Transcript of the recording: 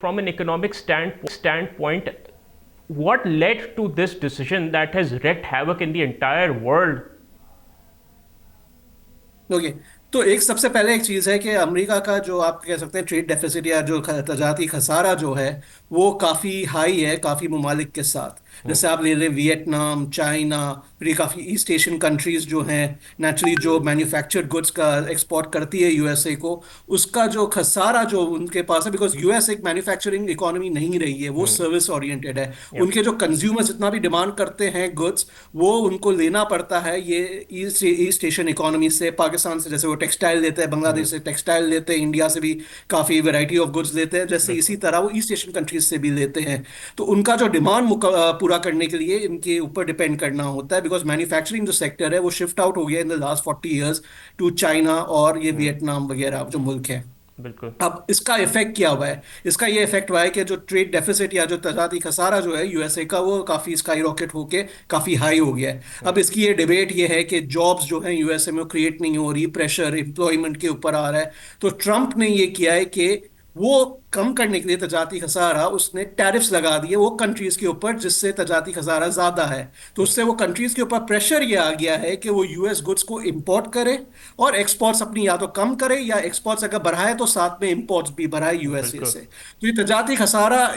from an economic standpoint, what led to this decision that has wreaked havoc in the entire world? Okay. तो एक सबसे पहले एक चीज है कि अमेरिका का जो आप कह सकते हैं ट्रेड डेफिसिट या जो तजारती खसारा जो है वो काफी हाई है काफी ममालिक के साथ। जैसे आप ले लें वियतनाम, चाइना, फिर ये काफी ईस्ट एशियन कंट्रीज जो हैं नेचुरली जो मैन्युफैक्चर्ड गुड्स का एक्सपोर्ट करती है यूएसए को, उसका जो खसारा जो उनके पास है, बिकॉज यूएस एक मैन्युफैक्चरिंग इकोनॉमी नहीं रही है, वो सर्विस ओरिएंटेड है। Yeah. उनके जो कंज्यूमर्स जितना भी डिमांड करते हैं गुड्स, वो उनको लेना पड़ता है ये ईस्ट ईस्ट एशियन इकोनॉमी से। पाकिस्तान से जैसे वो टेक्सटाइल लेते हैं, बांग्लादेश से टेक्सटाइल लेते हैं, इंडिया से भी काफ़ी वैरायटी ऑफ गुड्स लेते हैं, जैसे इसी बिल्कुल। तरह वो ईस्ट एशियन कंट्रीज से भी लेते हैं। तो उनका जो डिमांड पूरा करने के लिए इनके ऊपर डिपेंड करना होता है, बिकॉज मैन्युफैक्चरिंग जो सेक्टर है वो शिफ्ट आउट हो गया in the last 40 years to China और ये वियतनाम वगैरह जो मुल्क है। बिल्कुल। अब इसका इफेक्ट क्या हुआ है? इसका ये इफेक्ट हुआ है कि जो ट्रेड डेफिसिट या जो तजारती खसारा जो है यूएसए का, वो काफी स्काई रॉकेट होके काफी हाई हो गया है। अब इसकी ये डिबेट ये है कि जॉब्स जो है यूएसए में क्रिएट नहीं हो रही, प्रेशर एम्प्लॉयमेंट के ऊपर आ रहा है। तो ट्रम्प ने ये किया है कि वो कम करने के लिए तजारती खसारा उसने टैरिफ्स लगा दिए वो कंट्रीज के ऊपर जिससे तजारती खसारा ज्यादा है। तो उससे वो कंट्रीज के ऊपर प्रेशर ये आ गया है कि वो यूएस गुड्स को इंपोर्ट करे और एक्सपोर्ट्स अपनी या तो कम करे, या एक्सपोर्ट्स अगर बढ़ाए तो साथ में इंपोर्ट्स भी बढ़ाए यूएसए बिल्कुल। से। तो ये तजारती खसारा